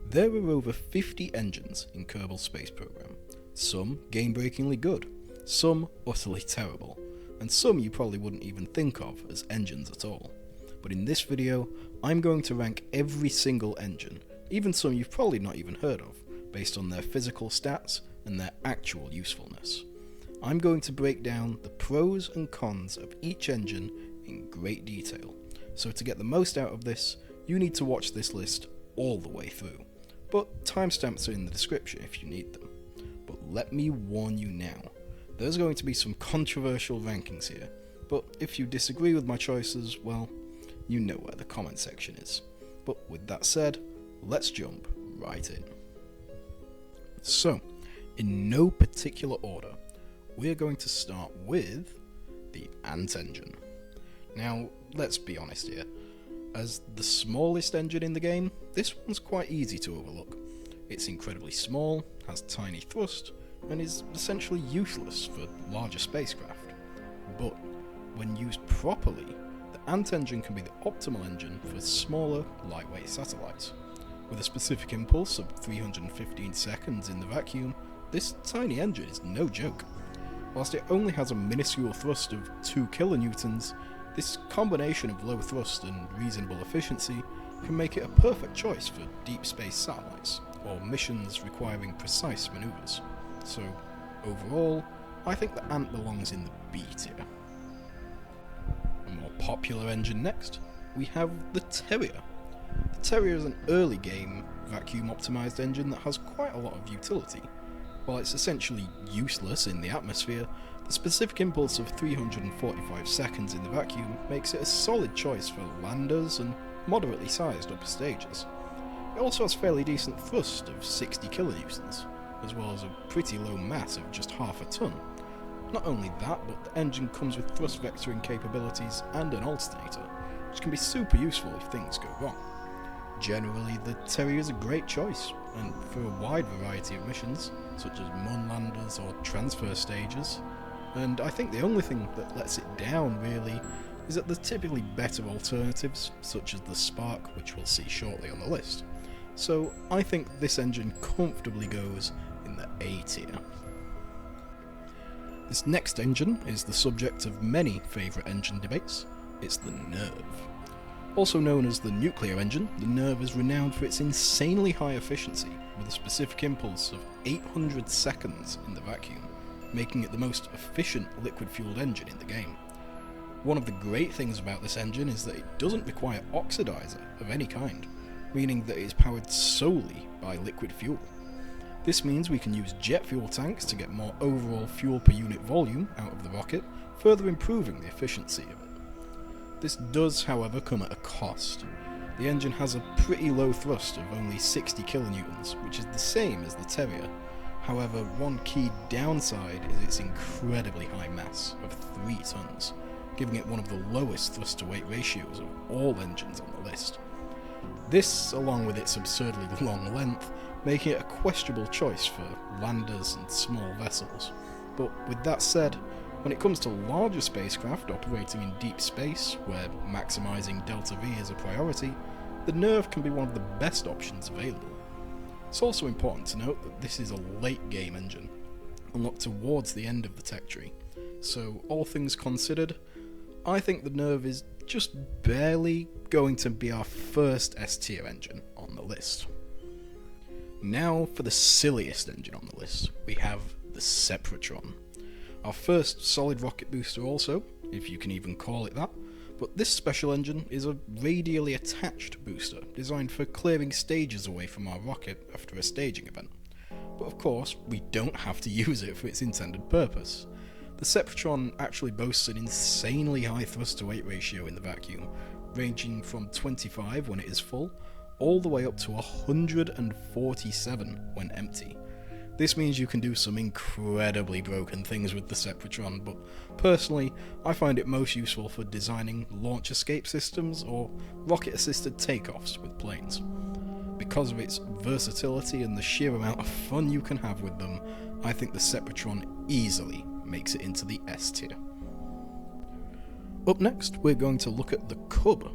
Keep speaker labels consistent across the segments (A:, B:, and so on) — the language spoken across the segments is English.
A: There are over 50 engines in Kerbal's space program, some game-breakingly good, some utterly terrible, and some you probably wouldn't even think of as engines at all. But in this video, I'm going to rank every single engine, even some you've probably not even heard of, based on their physical stats and their actual usefulness. I'm going to break down the pros and cons of each engine in great detail, so to get the most out of this, you need to watch this list all the way through. But timestamps are in the description if you need them. But let me warn you now, there's going to be some controversial rankings here, but if you disagree with my choices, well, you know where the comment section is. But with that said, let's jump right in. So, in no particular order, we're going to start with the Ant engine. Now, let's be honest here. As the smallest engine in the game, this one's quite easy to overlook. It's incredibly small, has tiny thrust, and is essentially useless for larger spacecraft. But when used properly, the Ant engine can be the optimal engine for smaller, lightweight satellites. With a specific impulse of 315 seconds in the vacuum, this tiny engine is no joke. Whilst it only has a minuscule thrust of 2 kilonewtons, this combination of low thrust and reasonable efficiency can make it a perfect choice for deep space satellites, or missions requiring precise maneuvers. So, overall, I think the Ant belongs in the B tier. A more popular engine next, we have the Terrier. The Terrier is an early game, vacuum optimized engine that has quite a lot of utility. While it's essentially useless in the atmosphere, the specific impulse of 345 seconds in the vacuum makes it a solid choice for landers and moderately sized upper stages. It also has fairly decent thrust of 60 kilonewtons, as well as a pretty low mass of just half a ton. Not only that, but the engine comes with thrust vectoring capabilities and an alternator, which can be super useful if things go wrong. Generally, the Terrier is a great choice, and for a wide variety of missions, such as Moonlanders or transfer stages, and I think the only thing that lets it down really is that there's typically better alternatives, such as the Spark, which we'll see shortly on the list. So I think this engine comfortably goes in the A tier. This next engine is the subject of many favourite engine debates. It's the Nerv. Also known as the nuclear engine, the Nerv is renowned for its insanely high efficiency, with a specific impulse of 800 seconds in the vacuum, making it the most efficient liquid-fueled engine in the game. One of the great things about this engine is that it doesn't require oxidizer of any kind, meaning that it is powered solely by liquid fuel. This means we can use jet fuel tanks to get more overall fuel per unit volume out of the rocket, further improving the efficiency of it. This does, however, come at a cost. The engine has a pretty low thrust of only 60 kilonewtons, which is the same as the Terrier. However, one key downside is its incredibly high mass of 3 tons, giving it one of the lowest thrust-to-weight ratios of all engines on the list. This, along with its absurdly long length, make it a questionable choice for landers and small vessels. But with that said, when it comes to larger spacecraft operating in deep space, where maximising delta V is a priority, the Nerv can be one of the best options available. It's also important to note that this is a late game engine, unlocked towards the end of the tech tree, so all things considered, I think the Nerv is just barely going to be our first S tier engine on the list. Now for the silliest engine on the list, we have the Sepratron. Our first solid rocket booster also, if you can even call it that, but this special engine is a radially attached booster designed for clearing stages away from our rocket after a staging event. But of course, we don't have to use it for its intended purpose. The Sepratron actually boasts an insanely high thrust-to-weight ratio in the vacuum, ranging from 25 when it is full, all the way up to 147 when empty. This means you can do some incredibly broken things with the Sepratron, but personally, I find it most useful for designing launch escape systems or rocket-assisted takeoffs with planes. Because of its versatility and the sheer amount of fun you can have with them, I think the Sepratron easily makes it into the S tier. Up next, we're going to look at the Cub.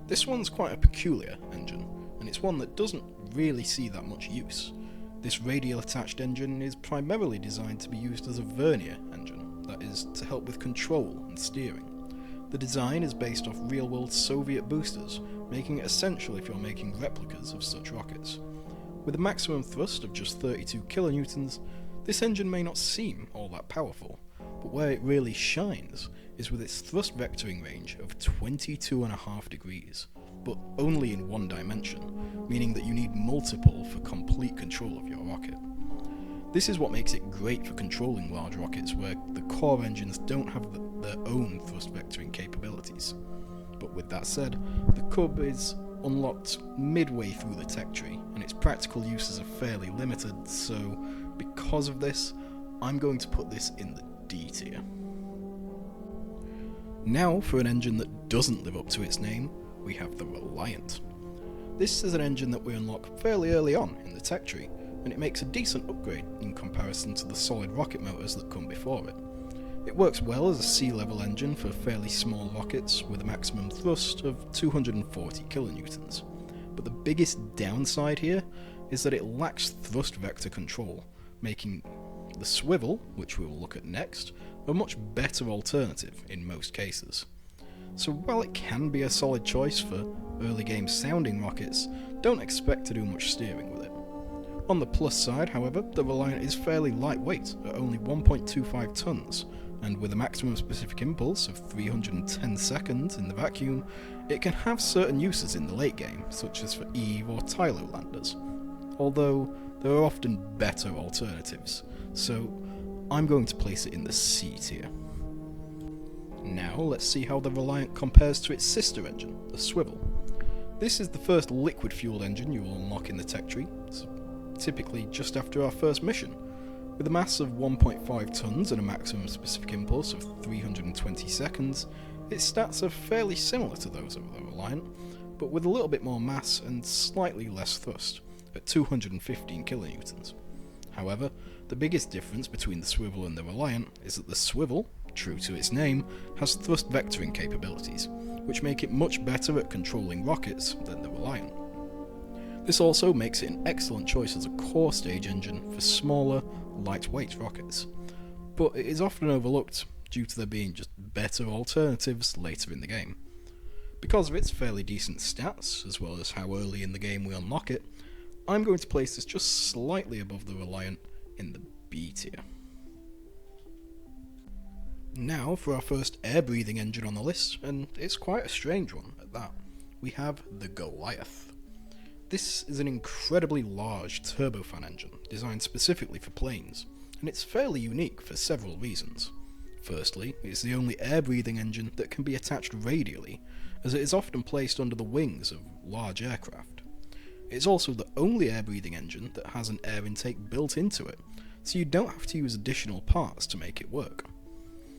A: This one's quite a peculiar engine, and it's one that doesn't really see that much use. This radial attached engine is primarily designed to be used as a vernier engine, that is, to help with control and steering. The design is based off real-world Soviet boosters, making it essential if you're making replicas of such rockets. With a maximum thrust of just 32 kilonewtons, this engine may not seem all that powerful, but where it really shines is with its thrust vectoring range of 22.5 degrees, but only in one dimension, meaning that you need multiple for complete control of your rocket. This is what makes it great for controlling large rockets where the core engines don't have their own thrust vectoring capabilities. But with that said, the Cub is unlocked midway through the tech tree, and its practical uses are fairly limited, so because of this, I'm going to put this in the D tier. Now for an engine that doesn't live up to its name, we have the Reliant. This is an engine that we unlock fairly early on in the tech tree, and it makes a decent upgrade in comparison to the solid rocket motors that come before it. It works well as a sea-level engine for fairly small rockets with a maximum thrust of 240 kilonewtons, but the biggest downside here is that it lacks thrust vector control, making the Swivel, which we will look at next, a much better alternative in most cases. So while it can be a solid choice for early game sounding rockets, don't expect to do much steering with it. On the plus side, however, the Reliant is fairly lightweight at only 1.25 tons, and with a maximum specific impulse of 310 seconds in the vacuum, it can have certain uses in the late game, such as for Eve or Tylo landers, although there are often better alternatives, so I'm going to place it in the C tier. Now let's see how the Reliant compares to its sister engine, the Swivel. This is the first liquid-fueled engine you will unlock in the tech tree, typically just after our first mission. With a mass of 1.5 tons and a maximum specific impulse of 320 seconds, its stats are fairly similar to those of the Reliant, but with a little bit more mass and slightly less thrust, at 215 kilonewtons. However, the biggest difference between the Swivel and the Reliant is that the Swivel, true to its name, has thrust vectoring capabilities, which make it much better at controlling rockets than the Reliant. This also makes it an excellent choice as a core stage engine for smaller, lightweight rockets, but it is often overlooked due to there being just better alternatives later in the game. Because of its fairly decent stats, as well as how early in the game we unlock it, I'm going to place this just slightly above the Reliant in the B tier. Now for our first air-breathing engine on the list, and it's quite a strange one at that. We have the Goliath. This is an incredibly large turbofan engine designed specifically for planes, and it's fairly unique for several reasons. Firstly, it's the only air-breathing engine that can be attached radially, as it is often placed under the wings of large aircraft. It's also the only air-breathing engine that has an air intake built into it, so you don't have to use additional parts to make it work.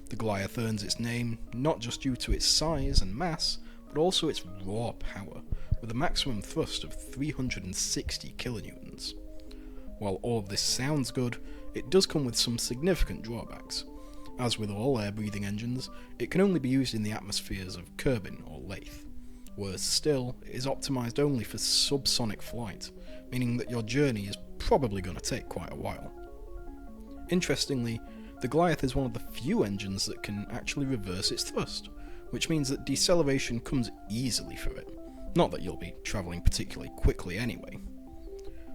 A: The Goliath earns its name not just due to its size and mass, but also its raw power, with a maximum thrust of 360 kilonewtons. While all of this sounds good, it does come with some significant drawbacks. As with all air-breathing engines, it can only be used in the atmospheres of Kerbal or Leith. Worse still, it is optimised only for subsonic flight, meaning that your journey is probably going to take quite a while. Interestingly, the Goliath is one of the few engines that can actually reverse its thrust, which means that deceleration comes easily for it. Not that you'll be travelling particularly quickly anyway.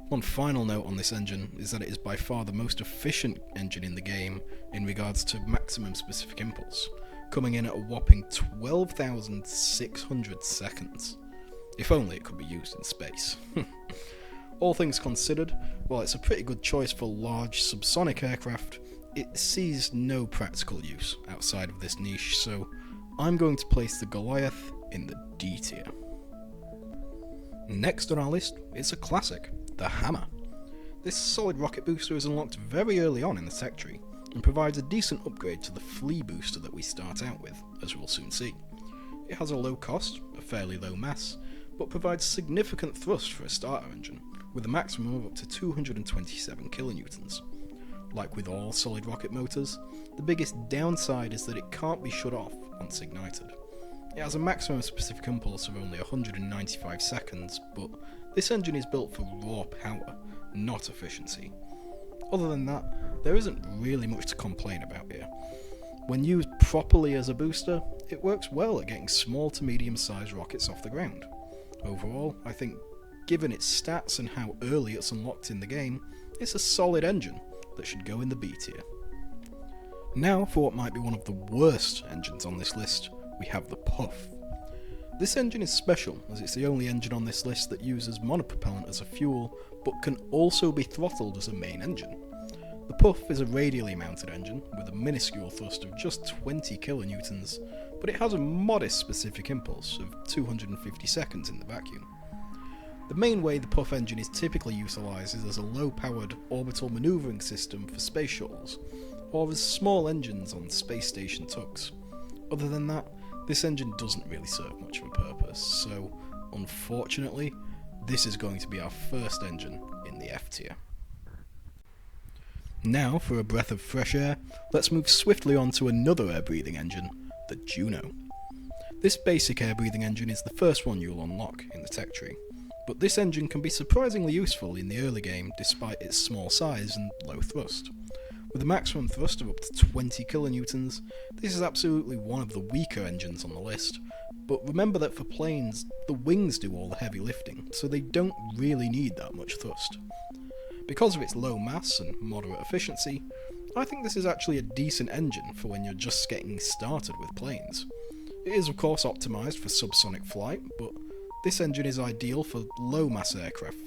A: One final note on this engine is that it is by far the most efficient engine in the game in regards to maximum specific impulse, coming in at a whopping 12,600 seconds. If only it could be used in space. All things considered, while it's a pretty good choice for large subsonic aircraft, it sees no practical use outside of this niche, so I'm going to place the Goliath in the D tier. Next on our list is a classic, the Hammer. This solid rocket booster is unlocked very early on in the tech tree, and provides a decent upgrade to the Flea booster that we start out with, as we'll soon see. It has a low cost, a fairly low mass, but provides significant thrust for a starter engine, with a maximum of up to 227 kilonewtons. Like with all solid rocket motors, the biggest downside is that it can't be shut off once ignited. It has a maximum specific impulse of only 195 seconds, but this engine is built for raw power, not efficiency. Other than that, there isn't really much to complain about here. When used properly as a booster, it works well at getting small to medium sized rockets off the ground. Overall, I think given its stats and how early it's unlocked in the game, it's a solid engine that should go in the B tier. Now for what might be one of the worst engines on this list, we have the Puff. This engine is special as it's the only engine on this list that uses monopropellant as a fuel but can also be throttled as a main engine. The Puff is a radially mounted engine with a minuscule thrust of just 20 kilonewtons, but it has a modest specific impulse of 250 seconds in the vacuum. The main way the Puff engine is typically utilised is as a low-powered orbital manoeuvring system for space shuttles, or as small engines on space station tugs. Other than that, this engine doesn't really serve much of a purpose, so unfortunately, this is going to be our first engine in the F tier. Now, for a breath of fresh air, let's move swiftly on to another air-breathing engine, the Juno. This basic air-breathing engine is the first one you'll unlock in the tech tree, but this engine can be surprisingly useful in the early game despite its small size and low thrust. With a maximum thrust of up to 20 kilonewtons, this is absolutely one of the weaker engines on the list, but remember that for planes, the wings do all the heavy lifting, so they don't really need that much thrust. Because of its low mass and moderate efficiency, I think this is actually a decent engine for when you're just getting started with planes. It is of course optimised for subsonic flight, but this engine is ideal for low mass aircraft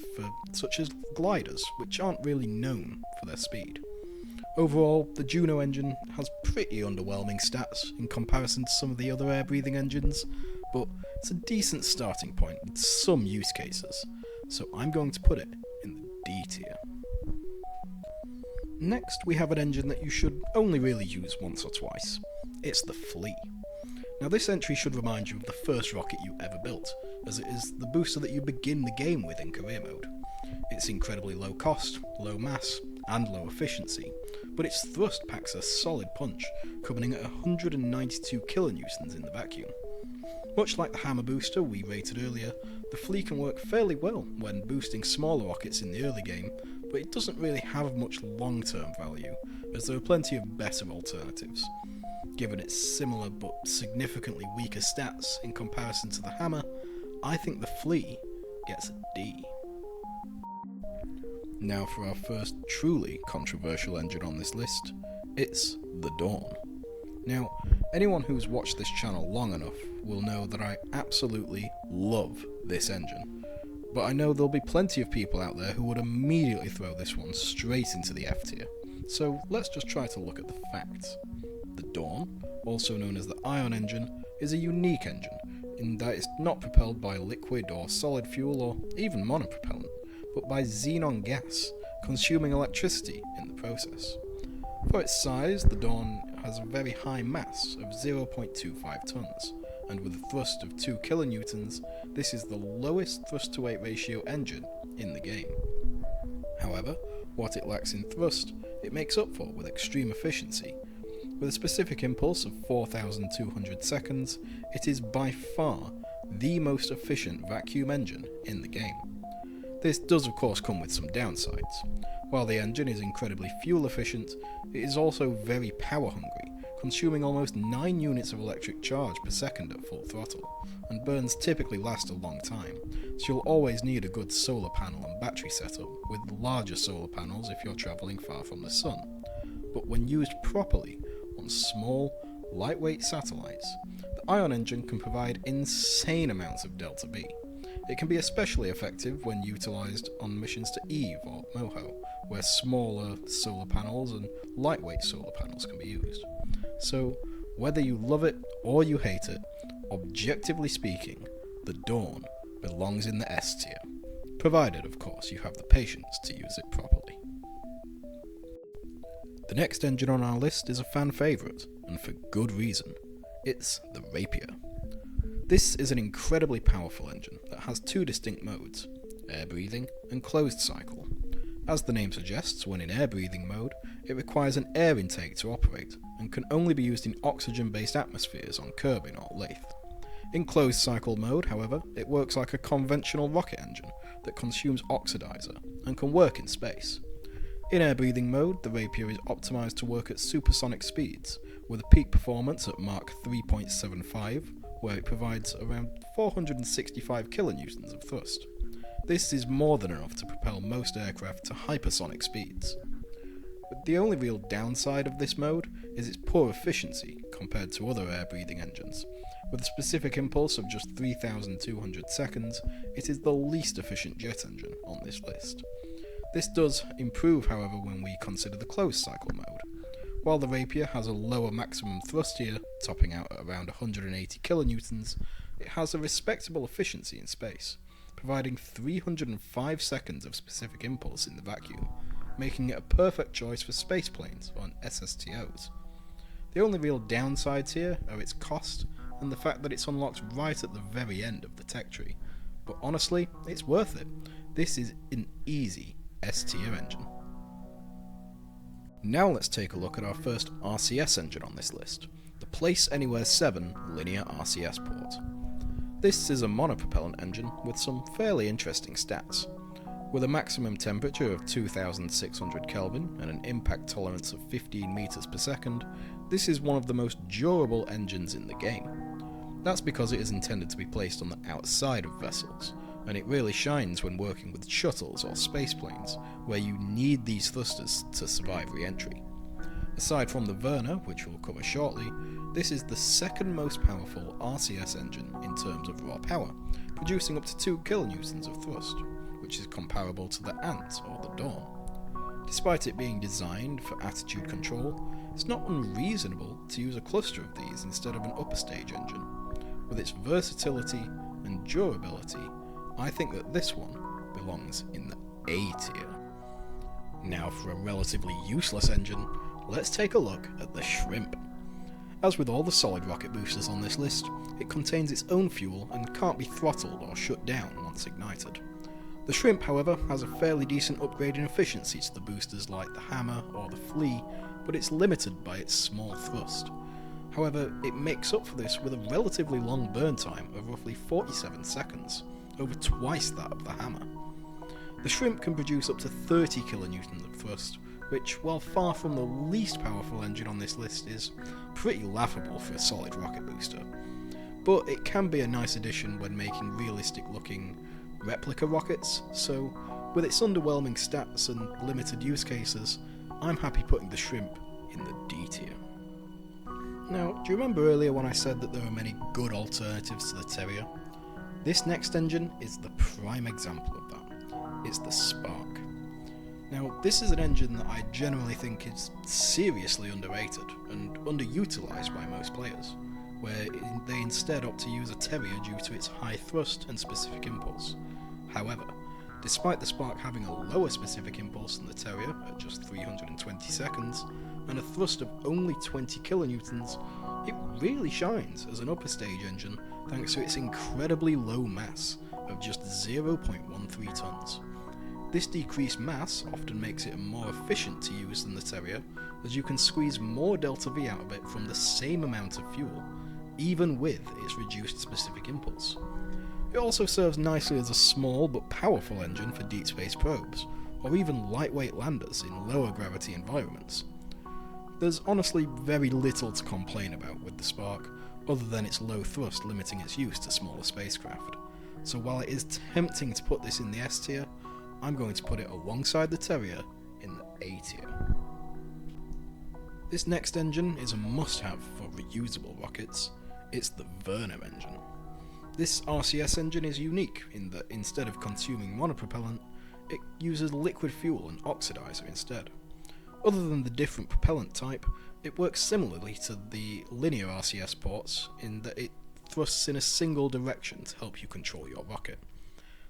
A: such as gliders, which aren't really known for their speed. Overall, the Juno engine has pretty underwhelming stats in comparison to some of the other air-breathing engines, but it's a decent starting point with some use cases, so I'm going to put it in the D tier. Next, we have an engine that you should only really use once or twice. It's the Flea. Now this entry should remind you of the first rocket you ever built, as it is the booster that you begin the game with in career mode. It's incredibly low cost, low mass, and low efficiency, but its thrust packs a solid punch, coming in at 192 kilonewtons in the vacuum. Much like the hammer booster we rated earlier, the Flea can work fairly well when boosting smaller rockets in the early game, but it doesn't really have much long-term value, as there are plenty of better alternatives. Given its similar but significantly weaker stats in comparison to the hammer, I think the Flea gets a D. Now for our first truly controversial engine on this list, it's the Dawn. Now, anyone who's watched this channel long enough will know that I absolutely love this engine, but I know there'll be plenty of people out there who would immediately throw this one straight into the F tier, so let's just try to look at the facts. The Dawn, also known as the Ion engine, is a unique engine, in that it's not propelled by liquid or solid fuel or even monopropellant, but by xenon gas, consuming electricity in the process. For its size, the Dawn has a very high mass of 0.25 tons, and with a thrust of 2 kilonewtons, this is the lowest thrust-to-weight ratio engine in the game. However, what it lacks in thrust, it makes up for with extreme efficiency. With a specific impulse of 4,200 seconds, it is by far the most efficient vacuum engine in the game. This does of course come with some downsides. While the engine is incredibly fuel efficient, it is also very power hungry, consuming almost 9 units of electric charge per second at full throttle, and burns typically last a long time, so you'll always need a good solar panel and battery setup, with larger solar panels if you're travelling far from the sun. But when used properly, on small, lightweight satellites, the Ion engine can provide insane amounts of delta B. It can be especially effective when utilised on missions to Eve or Moho, where smaller solar panels and lightweight solar panels can be used. So, whether you love it or you hate it, objectively speaking, the Dawn belongs in the S tier, provided of course you have the patience to use it properly. The next engine on our list is a fan favourite, and for good reason. It's the Rapier. This is an incredibly powerful engine that has 2 distinct modes, air breathing and closed cycle. As the name suggests, when in air breathing mode, it requires an air intake to operate, and can only be used in oxygen-based atmospheres on Kerbal or Lathe. In closed cycle mode, however, it works like a conventional rocket engine that consumes oxidizer and can work in space. In air breathing mode, the Rapier is optimised to work at supersonic speeds, with a peak performance at Mach 3.75, where it provides around 465 kilonewtons of thrust. This is more than enough to propel most aircraft to hypersonic speeds. But the only real downside of this mode is its poor efficiency compared to other air-breathing engines. With a specific impulse of just 3,200 seconds, it is the least efficient jet engine on this list. This does improve, however, when we consider the closed cycle mode. While the Rapier has a lower maximum thrust here, topping out at around 180 kilonewtons, it has a respectable efficiency in space, providing 305 seconds of specific impulse in the vacuum, making it a perfect choice for spaceplanes on SSTOs. The only real downsides here are its cost and the fact that it's unlocked right at the very end of the tech tree, but honestly, it's worth it. This is an easy S-tier engine. Now let's take a look at our first RCS engine on this list, the Place Anywhere 7 linear RCS port. This is a monopropellant engine with some fairly interesting stats. With a maximum temperature of 2600 Kelvin and an impact tolerance of 15 meters per second, this is one of the most durable engines in the game. That's because it is intended to be placed on the outside of vessels, and it really shines when working with shuttles or spaceplanes, where you need these thrusters to survive re-entry. Aside from the Vernor, which we'll cover shortly, this is the second most powerful RCS engine in terms of raw power, producing up to 2 kilonewtons of thrust, which is comparable to the Ant or the Dawn. Despite it being designed for attitude control, it's not unreasonable to use a cluster of these instead of an upper stage engine. With its versatility and durability, I think that this one belongs in the A tier. Now for a relatively useless engine, let's take a look at the Shrimp. As with all the solid rocket boosters on this list, it contains its own fuel and can't be throttled or shut down once ignited. The Shrimp, however, has a fairly decent upgrade in efficiency to the boosters like the Hammer or the Flea, but it's limited by its small thrust. However, it makes up for this with a relatively long burn time of roughly 47 seconds, over twice that of the Hammer. The Shrimp can produce up to 30 kilonewtons of thrust, which, while far from the least powerful engine on this list, is pretty laughable for a solid rocket booster. But it can be a nice addition when making realistic looking replica rockets, so with its underwhelming stats and limited use cases, I'm happy putting the Shrimp in the D tier. Now, do you remember earlier when I said that there are many good alternatives to the Terrier? This next engine is the prime example of that. It's the Spark. Now, this is an engine that I generally think is seriously underrated and underutilised by most players, where they instead opt to use a Terrier due to its high thrust and specific impulse. However, despite the Spark having a lower specific impulse than the Terrier at just 320 seconds, and a thrust of only 20 kilonewtons, it really shines as an upper stage engine thanks to its incredibly low mass of just 0.13 tons. This decreased mass often makes it more efficient to use than the Terrier, as you can squeeze more delta V out of it from the same amount of fuel, even with its reduced specific impulse. It also serves nicely as a small but powerful engine for deep space probes, or even lightweight landers in lower gravity environments. There's honestly very little to complain about with the Spark, other than its low thrust limiting its use to smaller spacecraft. So while it is tempting to put this in the S tier, I'm going to put it alongside the Terrier in the A tier. This next engine is a must-have for reusable rockets. It's the Vernor engine. This RCS engine is unique in that instead of consuming monopropellant, it uses liquid fuel and oxidizer instead. Other than the different propellant type, it works similarly to the linear RCS ports in that it thrusts in a single direction to help you control your rocket.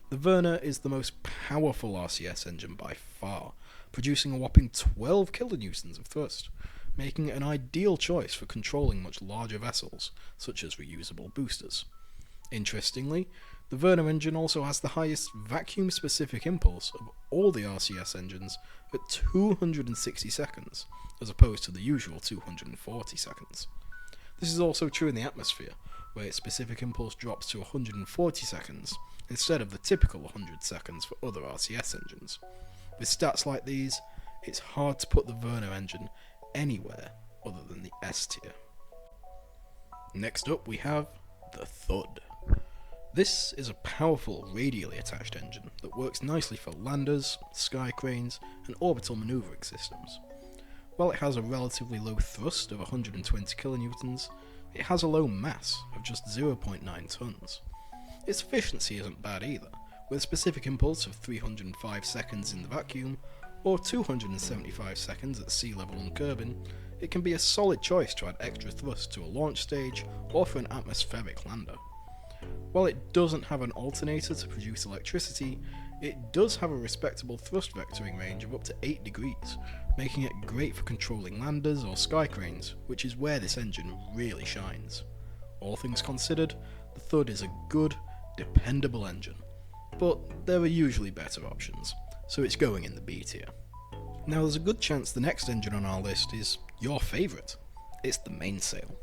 A: The Vernor is the most powerful RCS engine by far, producing a whopping 12 kilonewtons of thrust, making it an ideal choice for controlling much larger vessels, such as reusable boosters. Interestingly, the Vernor engine also has the highest vacuum-specific impulse of all the RCS engines at 260 seconds, as opposed to the usual 240 seconds. This is also true in the atmosphere, where its specific impulse drops to 140 seconds, instead of the typical 100 seconds for other RCS engines. With stats like these, it's hard to put the Vernor engine anywhere other than the S tier. Next up we have the Thud. This is a powerful radially attached engine that works nicely for landers, sky cranes, and orbital manoeuvring systems. While it has a relatively low thrust of 120 kilonewtons, it has a low mass of just 0.9 tons. Its efficiency isn't bad either, with a specific impulse of 305 seconds in the vacuum, or 275 seconds at sea level on Kerbin. It can be a solid choice to add extra thrust to a launch stage or for an atmospheric lander. While it doesn't have an alternator to produce electricity, it does have a respectable thrust vectoring range of up to 8 degrees, making it great for controlling landers or sky cranes, which is where this engine really shines. All things considered, the Thud is a good, dependable engine, but there are usually better options, so it's going in the B tier. Now there's a good chance the next engine on our list is your favourite. It's the Mainsail.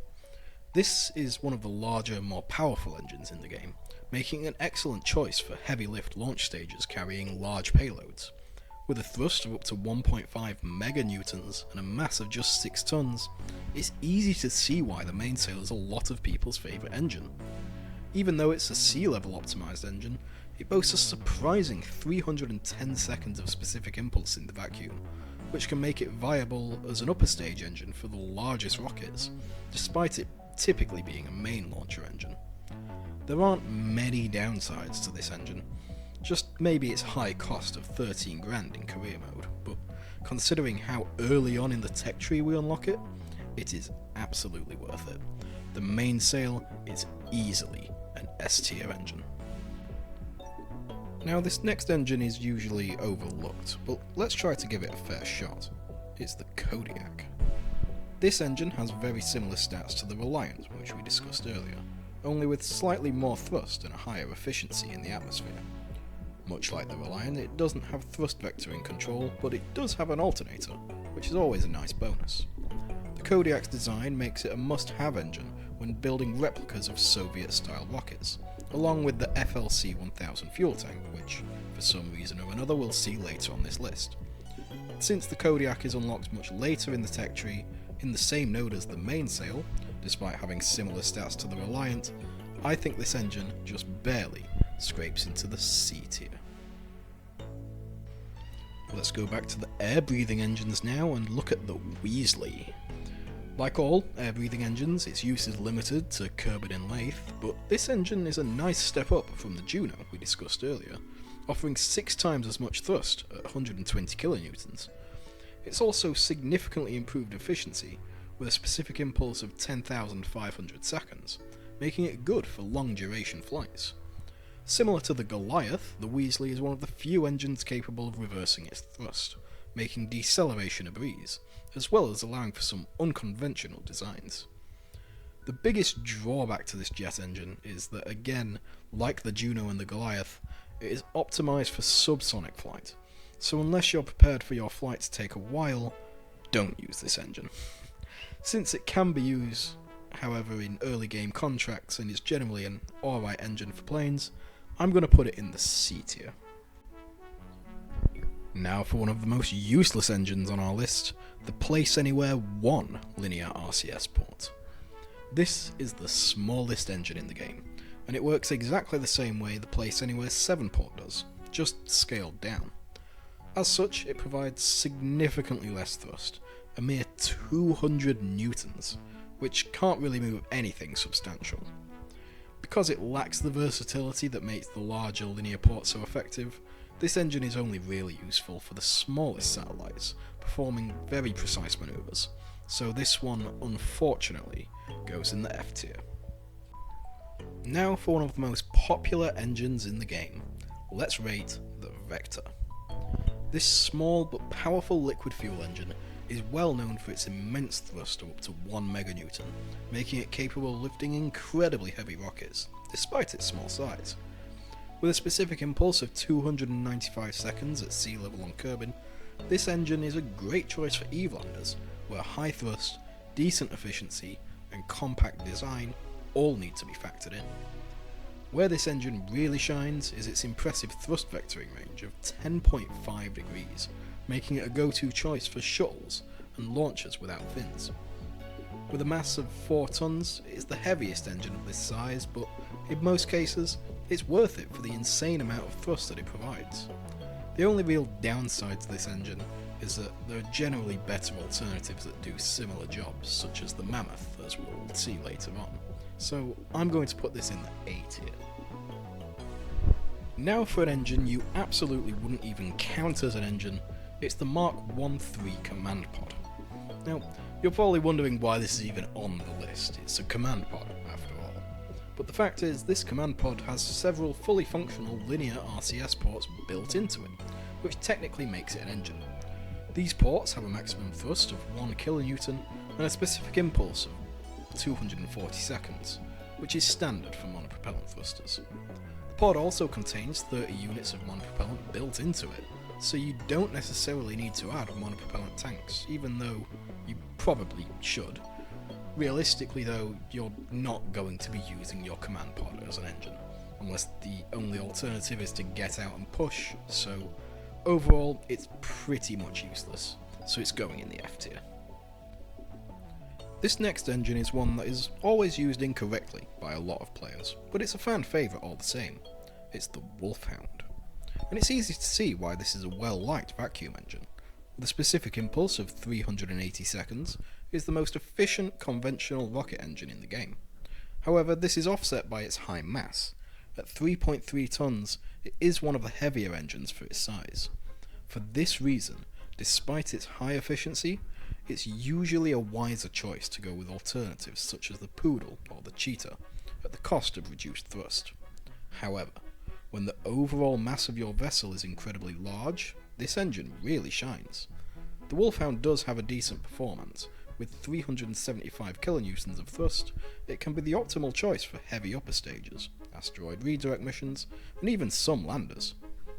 A: This is one of the larger, more powerful engines in the game, making an excellent choice for heavy lift launch stages carrying large payloads. With a thrust of up to 1.5 meganewtons and a mass of just 6 tons, it's easy to see why the Mainsail is a lot of people's favourite engine. Even though it's a sea level optimised engine, it boasts a surprising 310 seconds of specific impulse in the vacuum, which can make it viable as an upper stage engine for the largest rockets, despite it typically being a main launcher engine. There aren't many downsides to this engine, just maybe its high cost of 13 grand in career mode, but considering how early on in the tech tree we unlock it, it is absolutely worth it. The Mainsail is easily an S tier engine. Now this next engine is usually overlooked, but let's try to give it a fair shot. It's the Kodiak. This engine has very similar stats to the Reliant, which we discussed earlier, only with slightly more thrust and a higher efficiency in the atmosphere. Much like the Reliant, it doesn't have thrust vectoring control, but it does have an alternator, which is always a nice bonus. The Kodiak's design makes it a must-have engine when building replicas of Soviet-style rockets, along with the FLC-1000 fuel tank, which, for some reason or another, we'll see later on this list. Since the Kodiak is unlocked much later in the tech tree, in the same node as the Mainsail, despite having similar stats to the Reliant, I think this engine just barely scrapes into the C tier. Let's go back to the air-breathing engines now and look at the Wheesley. Like all air-breathing engines, its use is limited to Kerbal and Lathe, but this engine is a nice step up from the Juno we discussed earlier, offering 6 times as much thrust at 120 kilonewtons. It's also significantly improved efficiency, with a specific impulse of 10,500 seconds, making it good for long-duration flights. Similar to the Goliath, the Wheesley is one of the few engines capable of reversing its thrust, making deceleration a breeze, as well as allowing for some unconventional designs. The biggest drawback to this jet engine is that, again, like the Juno and the Goliath, it is optimised for subsonic flight, so unless you're prepared for your flight to take a while, don't use this engine. Since it can be used, however, in early game contracts and is generally an alright engine for planes, I'm going to put it in the C tier. Now for one of the most useless engines on our list, the Place Anywhere 1 linear RCS port. This is the smallest engine in the game, and it works exactly the same way the Place Anywhere 7 port does, just scaled down. As such, it provides significantly less thrust, a mere 200 newtons, which can't really move anything substantial. Because it lacks the versatility that makes the larger linear port so effective, this engine is only really useful for the smallest satellites, performing very precise manoeuvres, so this one unfortunately goes in the F tier. Now for one of the most popular engines in the game, let's rate the Vector. This small but powerful liquid fuel engine is well known for its immense thrust of up to 1 meganewton, making it capable of lifting incredibly heavy rockets, despite its small size. With a specific impulse of 295 seconds at sea level on Kerbin, this engine is a great choice for EVA landers, where high thrust, decent efficiency, and compact design all need to be factored in. Where this engine really shines is its impressive thrust vectoring range of 10.5 degrees, making it a go-to choice for shuttles and launchers without fins. With a mass of 4 tons, it is the heaviest engine of this size, but in most cases, it's worth it for the insane amount of thrust that it provides. The only real downside to this engine is that there are generally better alternatives that do similar jobs, such as the Mammoth, as we'll see later on. So I'm going to put this in the A tier. Now for an engine you absolutely wouldn't even count as an engine, it's the Mk1-3 Command Pod. Now, you're probably wondering why this is even on the list. It's a command pod, after all. But the fact is, this command pod has several fully functional linear RCS ports built into it, which technically makes it an engine. These ports have a maximum thrust of 1 kN and a specific impulse of 240 seconds, which is standard for monopropellant thrusters. The pod also contains 30 units of monopropellant built into it, so you don't necessarily need to add monopropellant tanks, even though you probably should. Realistically though, you're not going to be using your command pod as an engine, unless the only alternative is to get out and push, so overall it's pretty much useless, so it's going in the F tier. This next engine is one that is always used incorrectly by a lot of players, but it's a fan favourite all the same. It's the Wolfhound. And it's easy to see why this is a well-liked vacuum engine. With a specific impulse of 380 seconds, it is the most efficient conventional rocket engine in the game. However, this is offset by its high mass. At 3.3 tons, it is one of the heavier engines for its size. For this reason, despite its high efficiency, it's usually a wiser choice to go with alternatives such as the Poodle or the Cheetah, at the cost of reduced thrust. However, when the overall mass of your vessel is incredibly large, this engine really shines. The Wolfhound does have a decent performance. With 375 kilonewtons of thrust, it can be the optimal choice for heavy upper stages, asteroid redirect missions, and even some landers.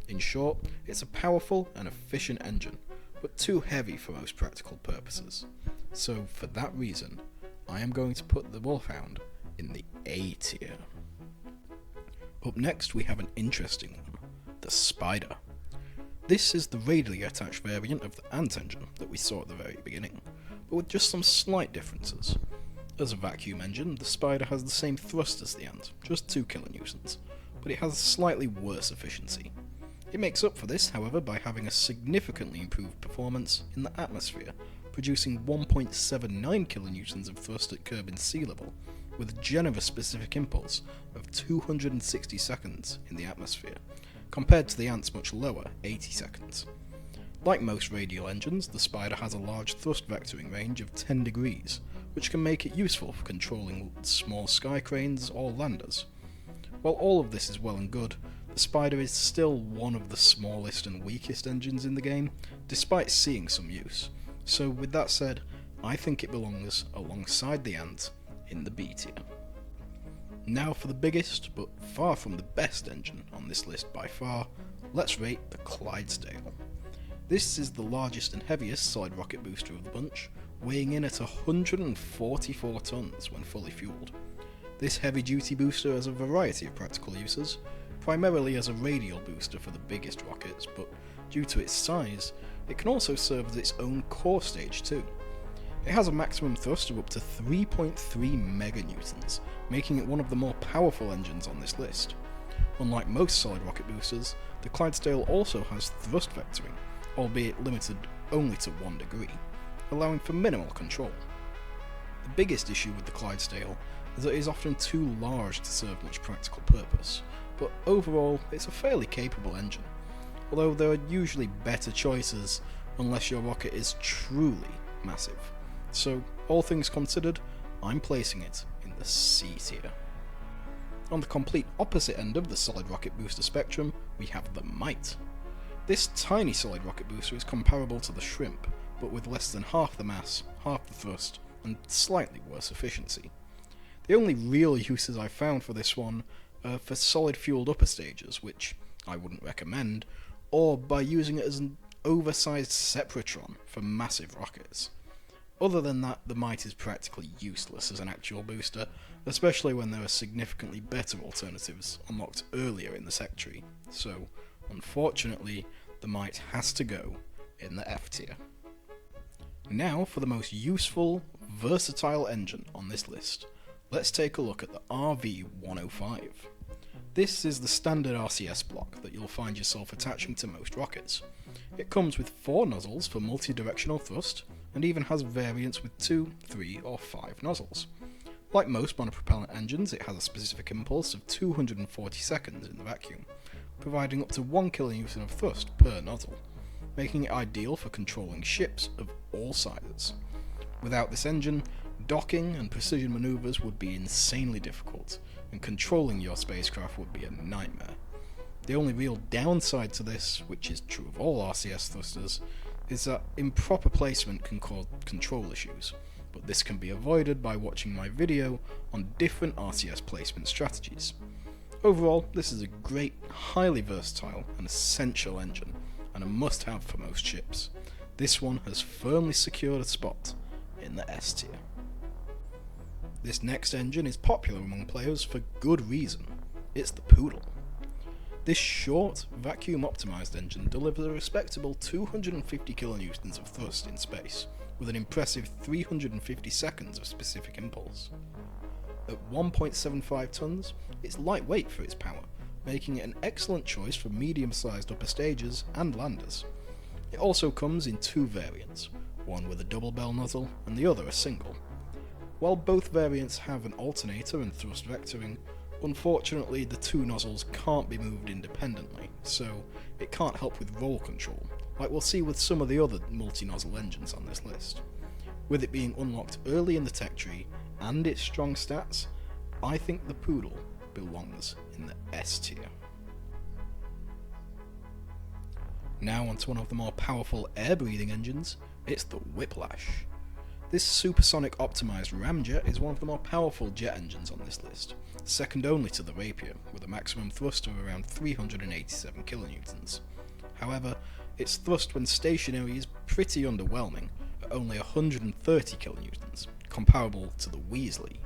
A: In short, it's a powerful and efficient engine, but too heavy for most practical purposes. So for that reason, I am going to put the Wolfhound in the A tier. Up next we have an interesting one, the Spider. This is the radially attached variant of the Ant engine that we saw at the very beginning, but with just some slight differences. As a vacuum engine, the Spider has the same thrust as the Ant, just 2 kilonewtons, but it has slightly worse efficiency. It makes up for this, however, by having a significantly improved performance in the atmosphere, producing 1.79 kilonewtons of thrust at Kerbin sea level, with a generous specific impulse of 260 seconds in the atmosphere, compared to the Ant's much lower 80 seconds. Like most radial engines, the Spider has a large thrust vectoring range of 10 degrees, which can make it useful for controlling small sky cranes or landers. While all of this is well and good, the Spider is still one of the smallest and weakest engines in the game, despite seeing some use. So with that said, I think it belongs alongside the Ant in the B tier. Now for the biggest, but far from the best engine on this list by far, let's rate the Clydesdale. This is the largest and heaviest solid rocket booster of the bunch, weighing in at 144 tons when fully fueled. This heavy duty booster has a variety of practical uses, primarily as a radial booster for the biggest rockets, but due to its size, it can also serve as its own core stage too. It has a maximum thrust of up to 3.3 meganewtons, making it one of the more powerful engines on this list. Unlike most solid rocket boosters, the Clydesdale also has thrust vectoring, albeit limited only to 1 degree, allowing for minimal control. The biggest issue with the Clydesdale is that it is often too large to serve much practical purpose, but overall it's a fairly capable engine, although there are usually better choices unless your rocket is truly massive. So, all things considered, I'm placing it in the C tier. On the complete opposite end of the solid rocket booster spectrum, we have the Mite. This tiny solid rocket booster is comparable to the Shrimp, but with less than half the mass, half the thrust, and slightly worse efficiency. The only real uses I've found for this one are for solid fueled upper stages, which I wouldn't recommend, or by using it as an oversized Sepratron for massive rockets. Other than that, the Mite is practically useless as an actual booster, especially when there are significantly better alternatives unlocked earlier in the tech tree, so unfortunately the Mite has to go in the F tier. Now for the most useful, versatile engine on this list, let's take a look at the RV-105. This is the standard RCS block that you'll find yourself attaching to most rockets. It comes with 4 nozzles for multi-directional thrust, and even has variants with 2, 3 or 5 nozzles. Like most monopropellant engines, it has a specific impulse of 240 seconds in the vacuum, providing up to 1 kN of thrust per nozzle, making it ideal for controlling ships of all sizes. Without this engine, docking and precision maneuvers would be insanely difficult, and controlling your spacecraft would be a nightmare. The only real downside to this, which is true of all RCS thrusters, is that improper placement can cause control issues, but this can be avoided by watching my video on different RCS placement strategies. Overall, this is a great, highly versatile and essential engine, and a must-have for most ships. This one has firmly secured a spot in the S tier. This next engine is popular among players for good reason. It's the Poodle. This short, vacuum-optimised engine delivers a respectable 250 kN of thrust in space, with an impressive 350 seconds of specific impulse. At 1.75 tons, it's lightweight for its power, making it an excellent choice for medium-sized upper stages and landers. It also comes in 2 variants, one with a double bell nozzle and the other a single. While both variants have an alternator and thrust vectoring, unfortunately the 2 nozzles can't be moved independently, so it can't help with roll control, like we'll see with some of the other multi-nozzle engines on this list. With it being unlocked early in the tech tree and its strong stats, I think the Poodle belongs in the S tier. Now onto one of the more powerful air-breathing engines, it's the Whiplash. This supersonic optimised ramjet is one of the more powerful jet engines on this list, second only to the Rapier, with a maximum thrust of around 387 kN. However, its thrust when stationary is pretty underwhelming, at only 130 kN, comparable to the Wheesley.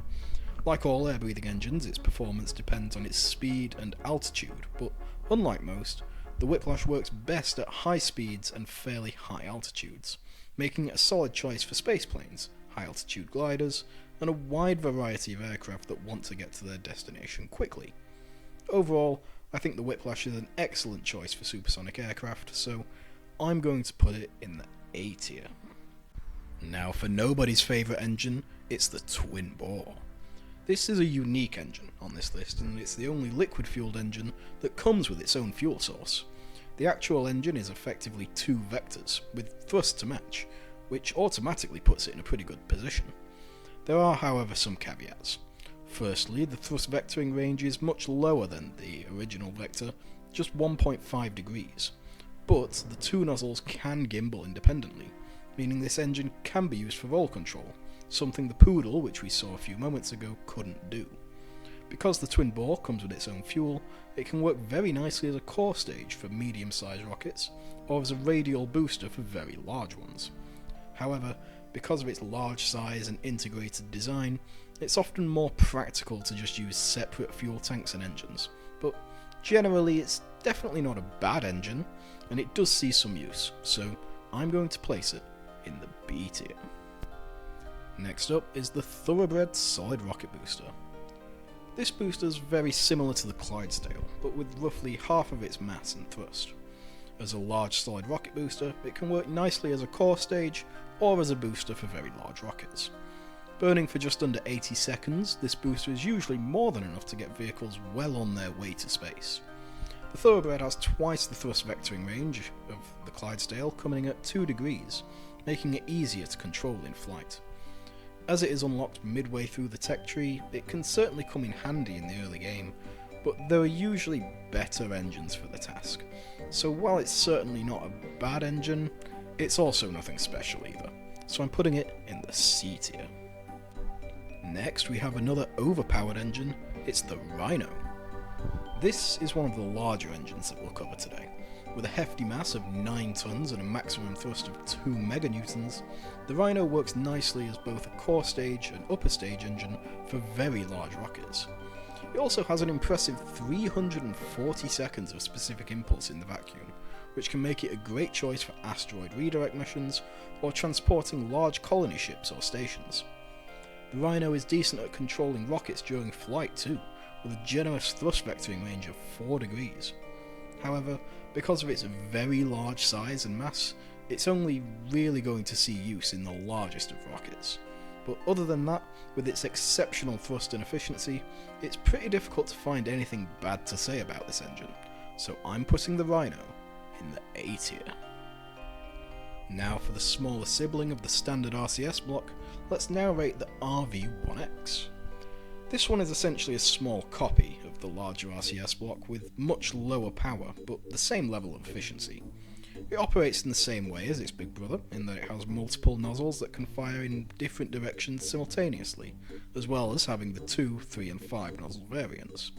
A: Like all air-breathing engines, its performance depends on its speed and altitude, but unlike most, the Whiplash works best at high speeds and fairly high altitudes, making it a solid choice for spaceplanes, high-altitude gliders, and a wide variety of aircraft that want to get to their destination quickly. Overall, I think the Whiplash is an excellent choice for supersonic aircraft, so I'm going to put it in the A tier. Now for nobody's favourite engine, it's the Twin Boar. This is a unique engine on this list, and it's the only liquid-fueled engine that comes with its own fuel source. The actual engine is effectively 2 vectors, with thrust to match, which automatically puts it in a pretty good position. There are however some caveats. Firstly, the thrust vectoring range is much lower than the original vector, just 1.5 degrees, but the 2 nozzles can gimbal independently, meaning this engine can be used for roll control, something the Poodle, which we saw a few moments ago, couldn't do. Because the Twin Boar comes with its own fuel, it can work very nicely as a core stage for medium-sized rockets, or as a radial booster for very large ones. However, because of its large size and integrated design, it's often more practical to just use separate fuel tanks and engines, but generally it's definitely not a bad engine, and it does see some use, so I'm going to place it in the B tier. Next up is the Thoroughbred Solid Rocket Booster. This booster is very similar to the Clydesdale, but with roughly half of its mass and thrust. As a large solid rocket booster, it can work nicely as a core stage, or as a booster for very large rockets. Burning for just under 80 seconds, this booster is usually more than enough to get vehicles well on their way to space. The Thoroughbred has twice the thrust vectoring range of the Clydesdale, coming at 2 degrees, making it easier to control in flight. As it is unlocked midway through the tech tree, it can certainly come in handy in the early game, but there are usually better engines for the task. So while it's certainly not a bad engine, it's also nothing special either, so I'm putting it in the C tier. Next we have another overpowered engine, it's the Rhino. This is one of the larger engines that we'll cover today, With a hefty mass of 9 tons and a maximum thrust of 2 meganewtons, the Rhino works nicely as both a core stage and upper stage engine for very large rockets. It also has an impressive 340 seconds of specific impulse in the vacuum, which can make it a great choice for asteroid redirect missions or transporting large colony ships or stations. The Rhino is decent at controlling rockets during flight too, with a generous thrust vectoring range of 4 degrees. However, because of its very large size and mass, it's only really going to see use in the largest of rockets. But other than that, with its exceptional thrust and efficiency, it's pretty difficult to find anything bad to say about this engine, so I'm putting the Rhino in the A tier. Now for the smaller sibling of the standard RCS block, let's now rate the RV-1X. This one is essentially a small copy of the larger RCS block with much lower power, but the same level of efficiency. It operates in the same way as its big brother, in that it has multiple nozzles that can fire in different directions simultaneously, as well as having the 2, 3 and 5 nozzle variants.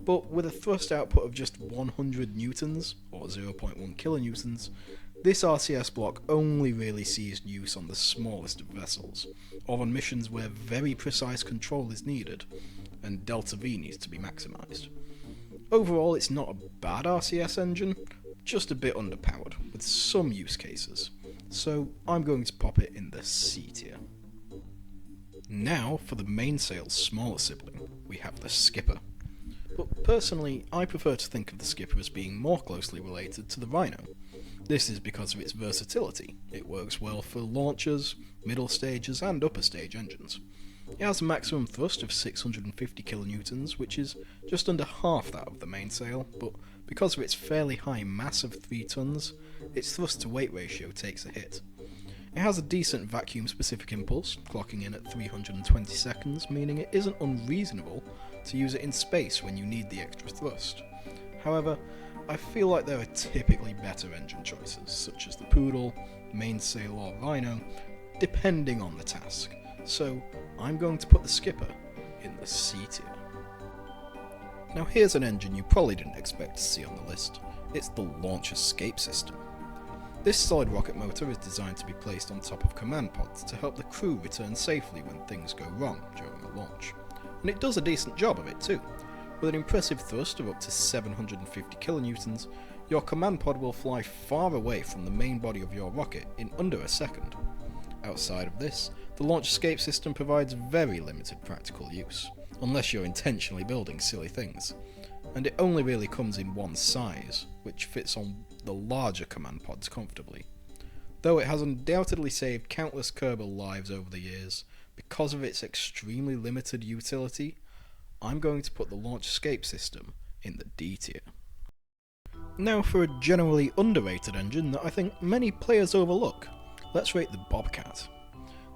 A: But with a thrust output of just 100 newtons, or 0.1 kilonewtons, this RCS block only really sees use on the smallest of vessels, or on missions where very precise control is needed, and delta V needs to be maximised. Overall, it's not a bad RCS engine, just a bit underpowered, with some use cases, so I'm going to pop it in the C tier. Now for the Mainsail's smaller sibling, we have the Skipper. But personally, I prefer to think of the Skipper as being more closely related to the Rhino. This is because of its versatility. It works well for launchers, middle stages and upper stage engines. It has a maximum thrust of 650 kilonewtons, which is just under half that of the Mainsail, but because of its fairly high mass of 3 tons, its thrust to weight ratio takes a hit. It has a decent vacuum specific impulse, clocking in at 320 seconds, meaning it isn't unreasonable to use it in space when you need the extra thrust. However, I feel like there are typically better engine choices, such as the Poodle, Mainsail or Rhino, depending on the task, so I'm going to put the Skipper in the C tier. Now here's an engine you probably didn't expect to see on the list. It's the Launch Escape System. This solid rocket motor is designed to be placed on top of command pods to help the crew return safely when things go wrong during a launch. And it does a decent job of it too. With an impressive thrust of up to 750 kilonewtons, your command pod will fly far away from the main body of your rocket in under a second. Outside of this, the Launch Escape System provides very limited practical use, unless you're intentionally building silly things, and it only really comes in one size, which fits on the larger command pods comfortably. Though it has undoubtedly saved countless Kerbal lives over the years, because of its extremely limited utility, I'm going to put the Launch Escape System in the D tier. Now for a generally underrated engine that I think many players overlook, let's rate the Bobcat.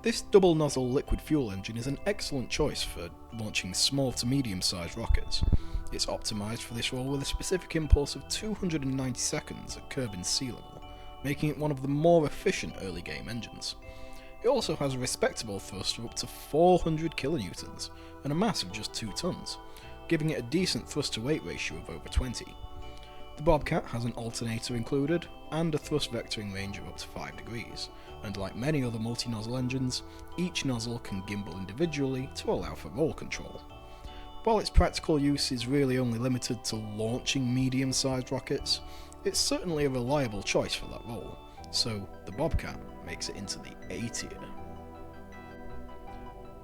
A: This double nozzle liquid fuel engine is an excellent choice for launching small to medium sized rockets. It's optimised for this role with a specific impulse of 290 seconds at Kerbin's sea level, making it one of the more efficient early game engines. It also has a respectable thrust of up to 400 kilonewtons and a mass of just 2 tons, giving it a decent thrust to weight ratio of over 20. The Bobcat has an alternator included and a thrust vectoring range of up to 5 degrees, and like many other multi-nozzle engines, each nozzle can gimbal individually to allow for roll control. While its practical use is really only limited to launching medium-sized rockets, it's certainly a reliable choice for that role, so the Bobcat makes it into the A tier.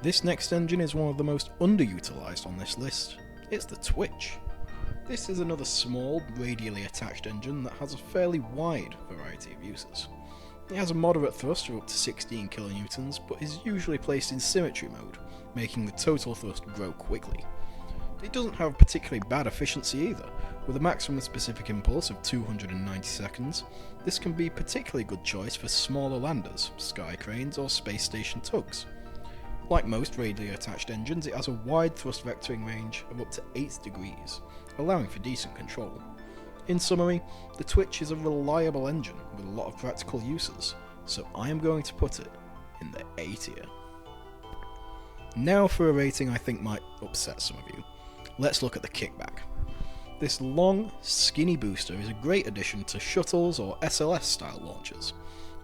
A: This next engine is one of the most underutilised on this list. It's the Twitch. This is another small, radially attached engine that has a fairly wide variety of uses. It has a moderate thrust of up to 16 kilonewtons, but is usually placed in symmetry mode, making the total thrust grow quickly. It doesn't have particularly bad efficiency either. With a maximum specific impulse of 290 seconds, this can be a particularly good choice for smaller landers, sky cranes or space station tugs. Like most radially attached engines, it has a wide thrust vectoring range of up to 8 degrees, allowing for decent control. In summary, the Twitch is a reliable engine with a lot of practical uses, so I am going to put it in the A tier. Now for a rating I think might upset some of you. Let's look at the Kickback. This long, skinny booster is a great addition to shuttles or SLS style launchers.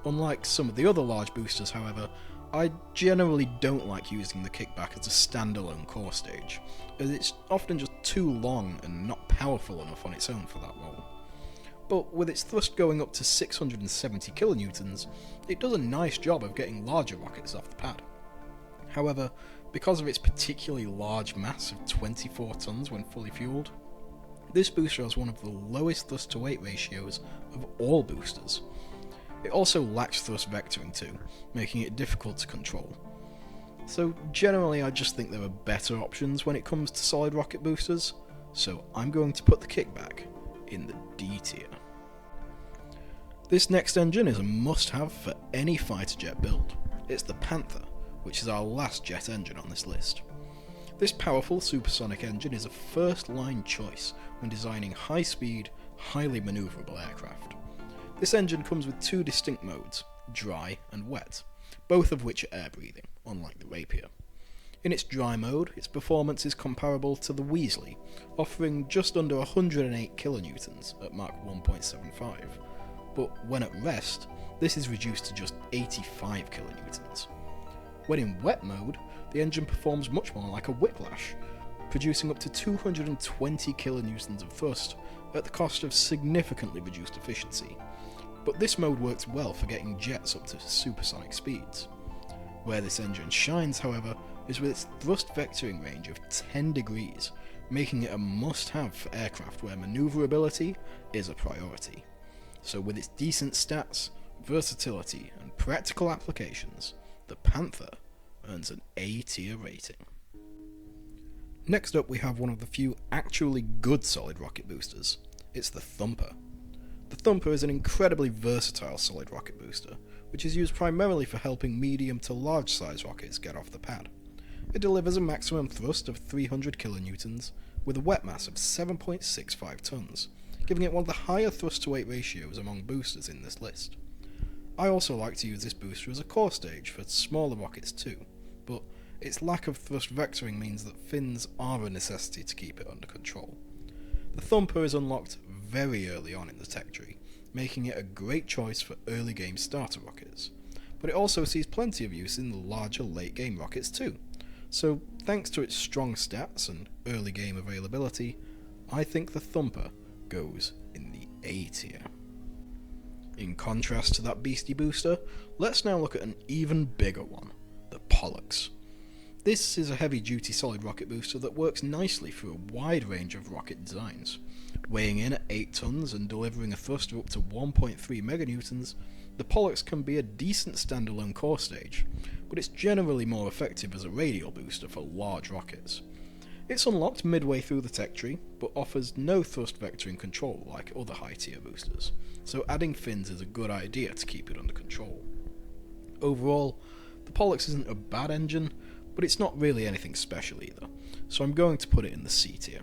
A: Unlike some of the other large boosters, however, I generally don't like using the Kickback as a standalone core stage, as it's often just too long and not powerful enough on its own for that role. But with its thrust going up to 670 kilonewtons, it does a nice job of getting larger rockets off the pad. However, because of its particularly large mass of 24 tons when fully fueled, this booster has one of the lowest thrust to weight ratios of all boosters. It also lacks thrust vectoring too, making it difficult to control. So generally I just think there are better options when it comes to solid rocket boosters, so I'm going to put the Kickback in the D tier. This next engine is a must-have for any fighter jet build. It's the Panther, which is our last jet engine on this list. This powerful supersonic engine is a first-line choice when designing high-speed, highly manoeuvrable aircraft. This engine comes with two distinct modes, dry and wet, both of which are air-breathing, unlike the Rapier. In its dry mode, its performance is comparable to the Wheesley, offering just under 108 kilonewtons at Mach 1.75, but when at rest, this is reduced to just 85 kilonewtons. When in wet mode, the engine performs much more like a Whiplash, producing up to 220 kilonewtons of thrust at the cost of significantly reduced efficiency, but this mode works well for getting jets up to supersonic speeds. Where this engine shines, however, is with its thrust vectoring range of 10 degrees, making it a must-have for aircraft where manoeuvrability is a priority. So with its decent stats, versatility, and practical applications, the Panther earns an A tier rating. Next up we have one of the few actually good solid rocket boosters. It's the Thumper. The Thumper is an incredibly versatile solid rocket booster, which is used primarily for helping medium to large size rockets get off the pad. It delivers a maximum thrust of 300 kilonewtons with a wet mass of 7.65 tons, giving it one of the higher thrust to weight ratios among boosters in this list. I also like to use this booster as a core stage for smaller rockets too, but its lack of thrust vectoring means that fins are a necessity to keep it under control. The Thumper is unlocked very early on in the tech tree, making it a great choice for early game starter rockets, but it also sees plenty of use in the larger late game rockets too, so thanks to its strong stats and early game availability, I think the Thumper goes in the A tier. In contrast to that beastie booster, let's now look at an even bigger one, the Pollux. This is a heavy-duty solid rocket booster that works nicely for a wide range of rocket designs. Weighing in at 8 tons and delivering a thrust of up to 1.3 meganewtons, the Pollux can be a decent standalone core stage, but it's generally more effective as a radial booster for large rockets. It's unlocked midway through the tech tree, but offers no thrust vectoring control like other high-tier boosters, so adding fins is a good idea to keep it under control. Overall, the Pollux isn't a bad engine, but it's not really anything special either, so I'm going to put it in the C tier.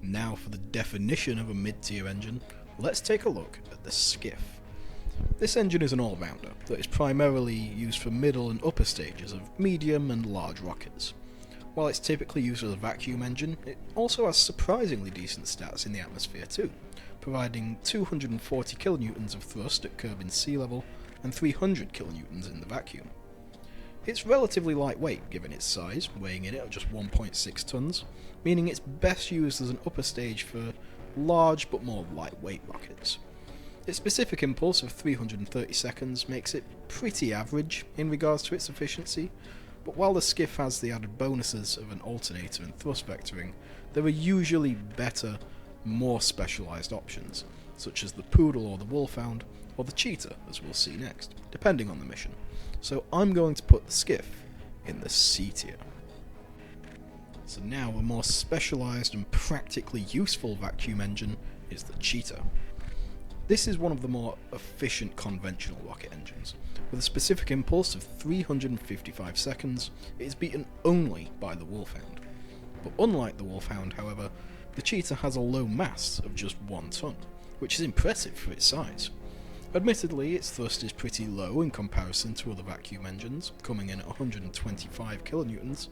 A: Now for the definition of a mid-tier engine, let's take a look at the Skiff. This engine is an all-rounder that is primarily used for middle and upper stages of medium and large rockets. While it's typically used as a vacuum engine, it also has surprisingly decent stats in the atmosphere too, providing 240 kilonewtons of thrust at curbing sea level and 300 kilonewtons in the vacuum. It's relatively lightweight given its size, weighing in at just 1.6 tons, meaning it's best used as an upper stage for large but more lightweight rockets. Its specific impulse of 330 seconds makes it pretty average in regards to its efficiency, but while the Skiff has the added bonuses of an alternator and thrust vectoring, there are usually better, more specialised options, such as the Poodle or the Wolfhound, or the Cheetah, as we'll see next, depending on the mission. So I'm going to put the Skiff in the C tier. So now a more specialised and practically useful vacuum engine is the Cheetah. This is one of the more efficient conventional rocket engines. With a specific impulse of 355 seconds, it is beaten only by the Wolfhound. But unlike the Wolfhound, however, the Cheetah has a low mass of just 1 ton, which is impressive for its size. Admittedly, its thrust is pretty low in comparison to other vacuum engines, coming in at 125 kilonewtons,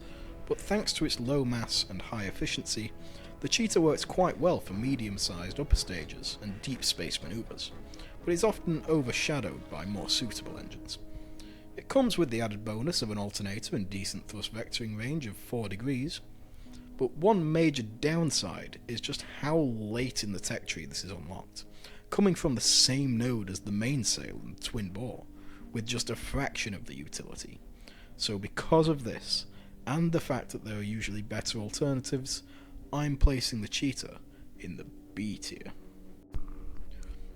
A: but thanks to its low mass and high efficiency, The Cheetah works quite well for medium-sized upper stages and deep space manoeuvres, but is often overshadowed by more suitable engines. It comes with the added bonus of an alternator and decent thrust vectoring range of 4 degrees, but one major downside is just how late in the tech tree this is unlocked, coming from the same node as the Mainsail and Twin Boar, with just a fraction of the utility. So because of this, and the fact that there are usually better alternatives, I'm placing the Cheetah in the B tier.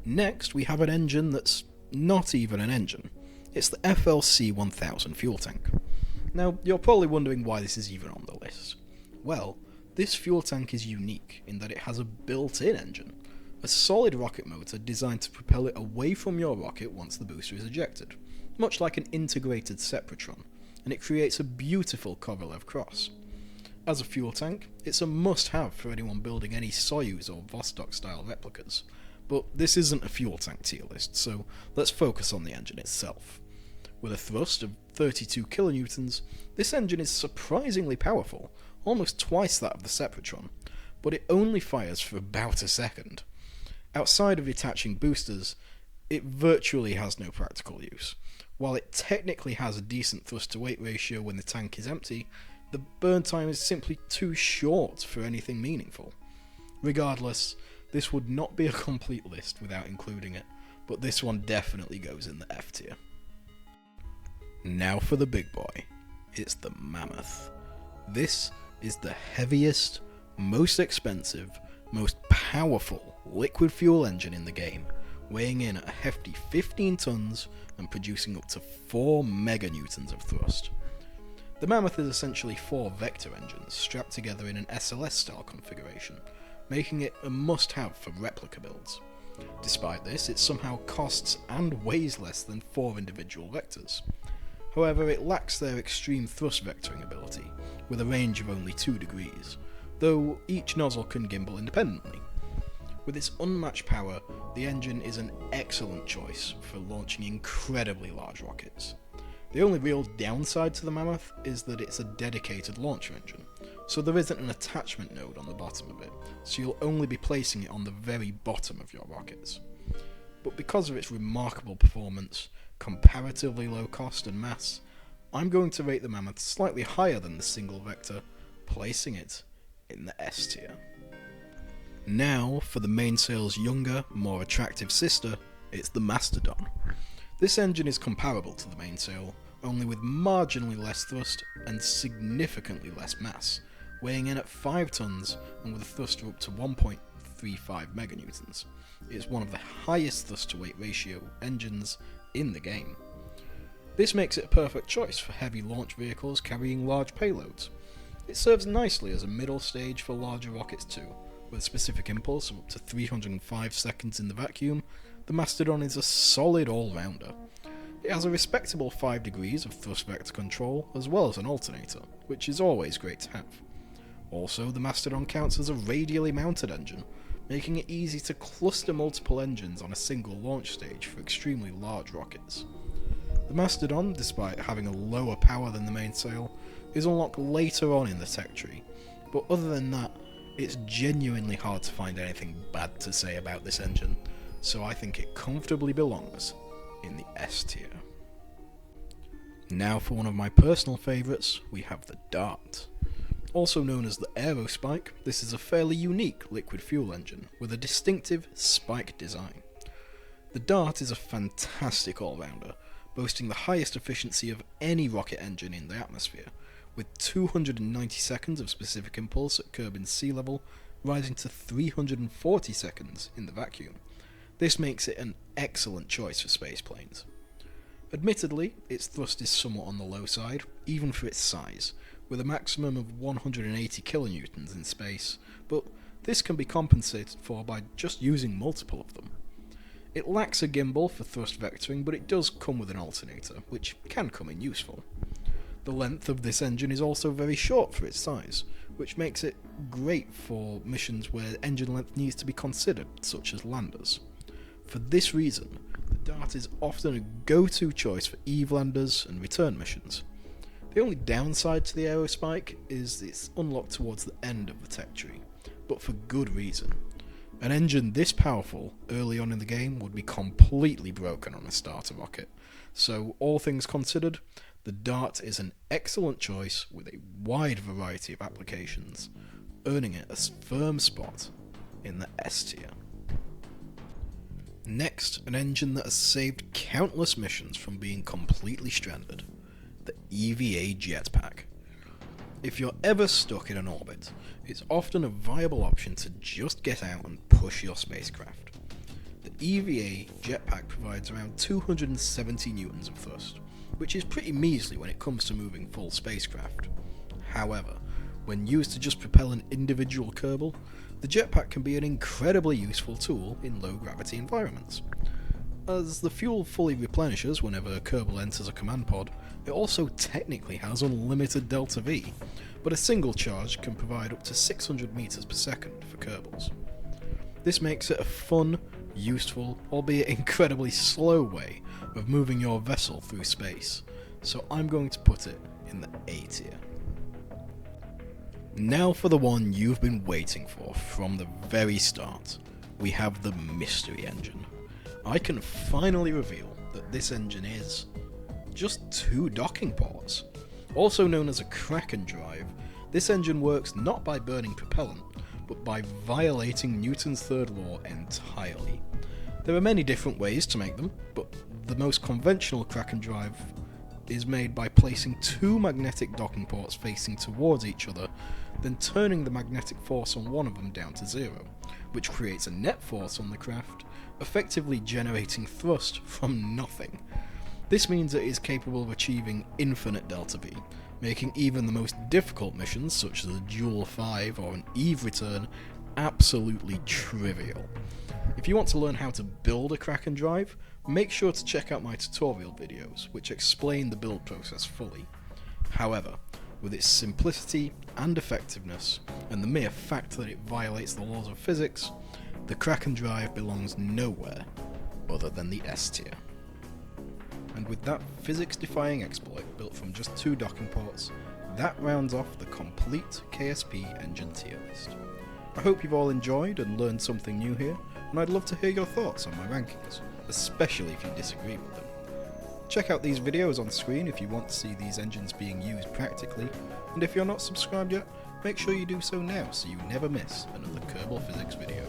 A: Next, we have an engine that's not even an engine. It's the FLC-1000 fuel tank. Now, you're probably wondering why this is even on the list. Well, this fuel tank is unique in that it has a built-in engine, a solid rocket motor designed to propel it away from your rocket once the booster is ejected, much like an integrated Sepratron, and it creates a beautiful Kovalev cross. As a fuel tank, it's a must-have for anyone building any Soyuz or Vostok-style replicas, but this isn't a fuel tank tier list, so let's focus on the engine itself. With a thrust of 32 kilonewtons, this engine is surprisingly powerful, almost twice that of the Sepratron, but it only fires for about a second. Outside of detaching boosters, it virtually has no practical use. While it technically has a decent thrust-to-weight ratio when the tank is empty, the burn time is simply too short for anything meaningful. Regardless, this would not be a complete list without including it, but this one definitely goes in the F tier. Now for the big boy. It's the Mammoth. This is the heaviest, most expensive, most powerful liquid fuel engine in the game, weighing in at a hefty 15 tons and producing up to 4 meganewtons of thrust. The Mammoth is essentially 4 vector engines strapped together in an SLS style configuration, making it a must-have for replica builds. Despite this, it somehow costs and weighs less than 4 individual vectors. However, it lacks their extreme thrust vectoring ability, with a range of only 2 degrees, though each nozzle can gimbal independently. With its unmatched power, the engine is an excellent choice for launching incredibly large rockets. The only real downside to the Mammoth is that it's a dedicated launcher engine, so there isn't an attachment node on the bottom of it, so you'll only be placing it on the very bottom of your rockets. But because of its remarkable performance, comparatively low cost and mass, I'm going to rate the Mammoth slightly higher than the single vector, placing it in the S tier. Now, for the Mainsail's younger, more attractive sister, it's the Mastodon. This engine is comparable to the Mainsail, only with marginally less thrust and significantly less mass, weighing in at 5 tons and with a thruster up to 1.35 meganewtons. It's one of the highest thrust-to-weight ratio engines in the game. This makes it a perfect choice for heavy launch vehicles carrying large payloads. It serves nicely as a middle stage for larger rockets too. With a specific impulse of up to 305 seconds in the vacuum, the Mastodon is a solid all-rounder. It has a respectable 5 degrees of thrust vector control, as well as an alternator, which is always great to have. Also, the Mastodon counts as a radially mounted engine, making it easy to cluster multiple engines on a single launch stage for extremely large rockets. The Mastodon, despite having a lower power than the Mainsail, is unlocked later on in the tech tree, but other than that, it's genuinely hard to find anything bad to say about this engine, so I think it comfortably belongs in the S tier. Now for one of my personal favourites, we have the Dart. Also known as the Aerospike, this is a fairly unique liquid fuel engine with a distinctive spike design. The Dart is a fantastic all-rounder, boasting the highest efficiency of any rocket engine in the atmosphere, with 290 seconds of specific impulse at Kerbin's sea level, rising to 340 seconds in the vacuum. This makes it an excellent choice for spaceplanes. Admittedly, its thrust is somewhat on the low side, even for its size, with a maximum of 180 kilonewtons in space, but this can be compensated for by just using multiple of them. It lacks a gimbal for thrust vectoring, but it does come with an alternator, which can come in useful. The length of this engine is also very short for its size, which makes it great for missions where engine length needs to be considered, such as landers. For this reason, the Dart is often a go-to choice for EVE landers and return missions. The only downside to the Aerospike is it's unlocked towards the end of the tech tree, but for good reason. An engine this powerful early on in the game would be completely broken on a starter rocket, so all things considered, the Dart is an excellent choice with a wide variety of applications, earning it a firm spot in the S tier. Next, an engine that has saved countless missions from being completely stranded, the EVA Jetpack. If you're ever stuck in an orbit, it's often a viable option to just get out and push your spacecraft. The EVA Jetpack provides around 270 newtons of thrust, which is pretty measly when it comes to moving full spacecraft. However, when used to just propel an individual Kerbal, the jetpack can be an incredibly useful tool in low gravity environments. As the fuel fully replenishes whenever a Kerbal enters a command pod, it also technically has unlimited delta V, but a single charge can provide up to 600 meters per second for Kerbals. This makes it a fun, useful, albeit incredibly slow way of moving your vessel through space, so I'm going to put it in the A tier. Now for the one you've been waiting for from the very start, we have the Mystery Engine. I can finally reveal that this engine is just 2 docking ports. Also known as a Kraken drive, this engine works not by burning propellant, but by violating Newton's third law entirely. There are many different ways to make them, but the most conventional Kraken drive is made by placing 2 magnetic docking ports facing towards each other, then turning the magnetic force on one of them down to 0, which creates a net force on the craft, effectively generating thrust from nothing. This means it is capable of achieving infinite delta V, making even the most difficult missions such as a Duel 5 or an EVE return absolutely trivial. If you want to learn how to build a Kraken drive, make sure to check out my tutorial videos, which explain the build process fully. However, with its simplicity and effectiveness, and the mere fact that it violates the laws of physics, the Kraken drive belongs nowhere other than the S tier. And with that physics-defying exploit built from just 2 docking ports, that rounds off the complete KSP engine tier list. I hope you've all enjoyed and learned something new here, and I'd love to hear your thoughts on my rankings, especially if you disagree with them. Check out these videos on screen if you want to see these engines being used practically, and if you're not subscribed yet, make sure you do so now so you never miss another Kerbal Physics video.